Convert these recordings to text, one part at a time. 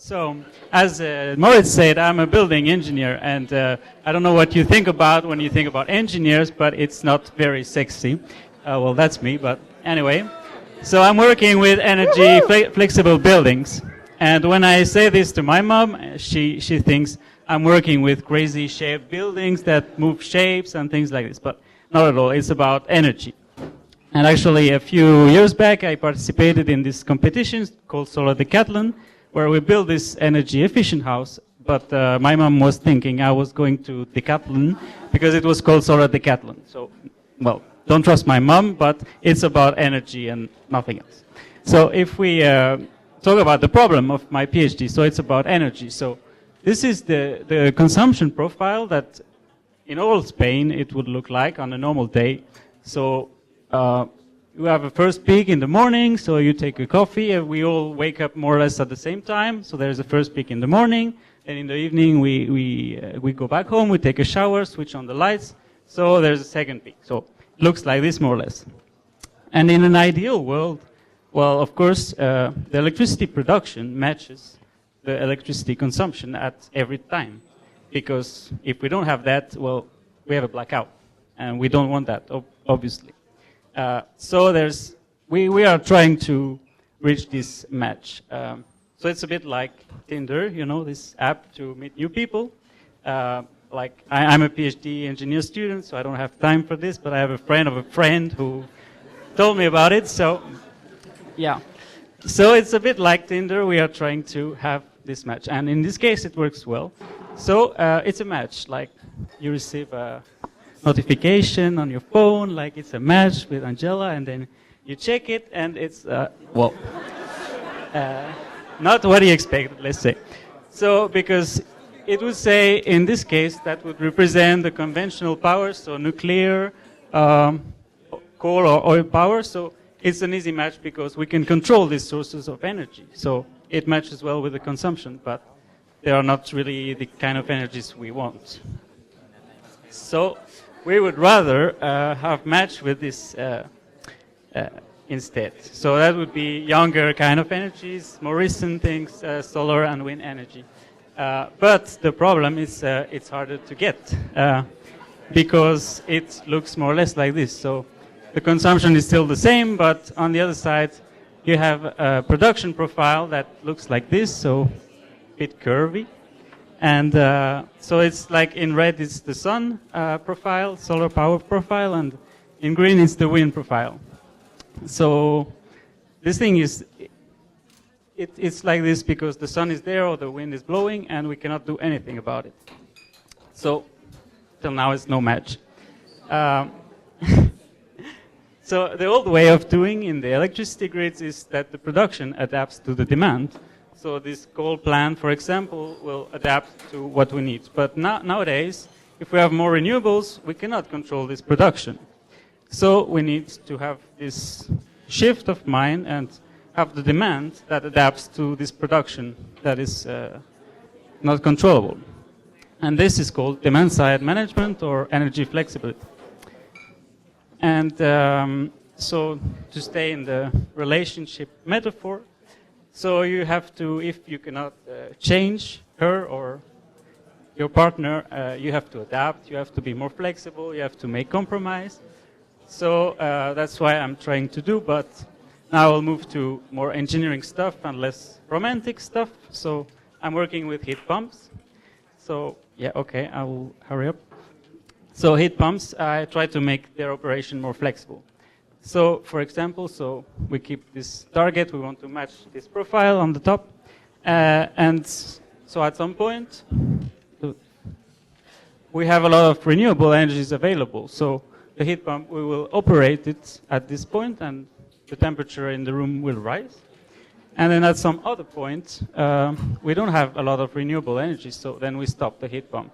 So, as Moritz said, I'm a building engineer, and I don't know what you think about when you think about engineers, but it's not very sexy. Well, that's me, but anyway. So I'm working with energy flexible buildings, and when I say this to my mom, she thinks I'm working with crazy shaped buildings that move shapes and things like this, but not at all. It's about energy. And actually, a few years back, I participated in this competition called Solar Decathlon, where we built this energy efficient house. But my mom was thinking I was going to Decathlon because it was called Solar Decathlon. So, well, don't trust my mom, but it's about energy and nothing else. So if we talk about the problem of my PhD, so it's about energy. So this is the consumption profile that in all Spain it would look like on a normal day. So you have a first peak in the morning, so you take a coffee, and we all wake up more or less at the same time. So there's a first peak in the morning, and in the evening we go back home, we take a shower, switch on the lights. So there's a second peak. So it looks like this more or less. And in an ideal world, well, of course, the electricity production matches the electricity consumption at every time. Because if we don't have that, well, we have a blackout. And we don't want that, obviously. So we are trying to reach this match. So it's a bit like Tinder, you know, this app to meet new people. Like I'm a PhD engineer student, so I don't have time for this, but I have a friend of a friend who told me about it. So, yeah. So it's a bit like Tinder. We are trying to have this match. And in this case, it works well. So it's a match. Like you receive a notification on your phone, like it's a match with Angela, and then you check it, and it's, well, not what you expected, let's say. So, because it would say, in this case, that would represent the conventional power, so nuclear, coal or oil power. So it's an easy match because we can control these sources of energy. So it matches well with the consumption, but they are not really the kind of energies we want. So we would rather have matched with this instead. So that would be younger kind of energies, more recent things, solar and wind energy. But the problem is it's harder to get because it looks more or less like this. So the consumption is still the same, but on the other side you have a production profile that looks like this, so a bit curvy. And so it's like in red is the sun profile, solar power profile, and in green is the wind profile. So this thing is, it's like this because the sun is there or the wind is blowing and we cannot do anything about it. So till now it's no match. So the old way of doing in the electricity grids is that the production adapts to the demand. So this coal plant, for example, will adapt to what we need. But nowadays, if we have more renewables, we cannot control this production. So we need to have this shift of mind and have the demand that adapts to this production that is not controllable. And this is called demand-side management or energy flexibility. And so to stay in the relationship metaphor, so you have to, if you cannot change her or your partner, you have to adapt, you have to be more flexible, you have to make compromise. So that's why I'm trying to do, but now I'll move to more engineering stuff and less romantic stuff. So I'm working with heat pumps. So yeah, okay, I will hurry up. So heat pumps, I try to make their operation more flexible. So for example, so we keep this target, we want to match this profile on the top. And so at some point, we have a lot of renewable energies available. So the heat pump, we will operate it at this point and the temperature in the room will rise. And then at some other point, we don't have a lot of renewable energy, so then we stop the heat pump.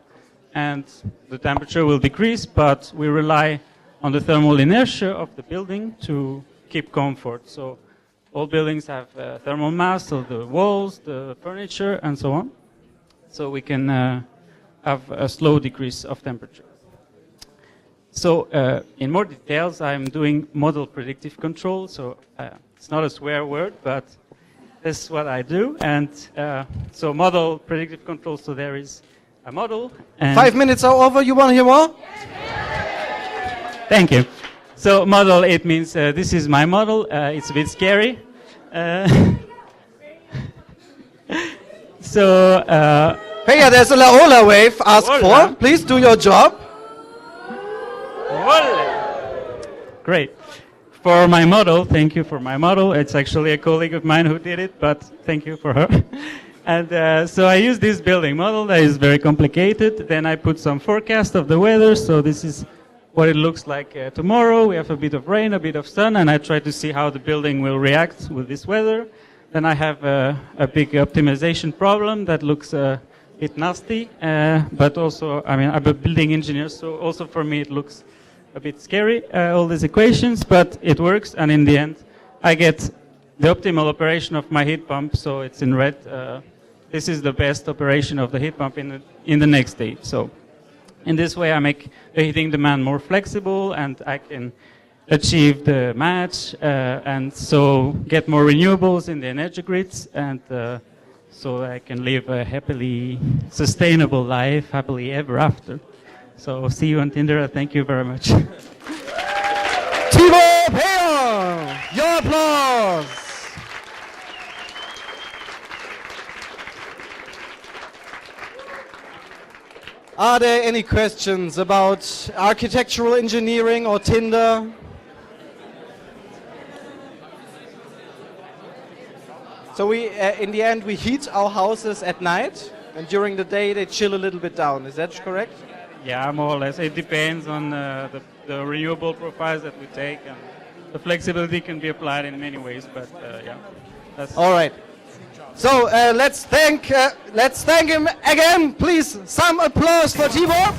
And the temperature will decrease, but we rely on the thermal inertia of the building to keep comfort. So all buildings have thermal mass of the walls, the furniture, and so on. So we can have a slow decrease of temperature. So in more details, I'm doing model predictive control. So it's not a swear word, but This is what I do. And so model predictive control. So there is a model. And 5 minutes are over. You want to hear more? Thank you. So model, it means this is my model. It's a bit scary. So Hey, yeah, there's a Laola wave. Ask Hola. for. Please do your job. great. For my model, thank you for my model. It's actually a colleague of mine who did it, but thank you for her. And so I use this building model that is very complicated. Then I put some forecast of the weather. So this is what it looks like tomorrow. We have a bit of rain, a bit of sun, and I try to see how the building will react with this weather. Then I have a big optimization problem that looks a bit nasty, but also, I mean, I'm a building engineer, so also for me it looks a bit scary, all these equations, but it works, and in the end I get the optimal operation of my heat pump, so it's in red. This is the best operation of the heat pump in the next stage. So in this way I make the heating demand more flexible, and I can achieve the match, and so get more renewables in the energy grids, and so I can live a happily sustainable life, happily ever after. So see you on Tinder. Thank you very much. Thibault Péan, your applause. Are there any questions about architectural engineering or Tinder? So we, in the end, we heat our houses at night, and during the day they chill a little bit down. Is that correct? Yeah, more or less. It depends on the renewable profiles that we take, and the flexibility can be applied in many ways. But yeah, that's All right. So let's thank him again. Please, some applause for Thibault.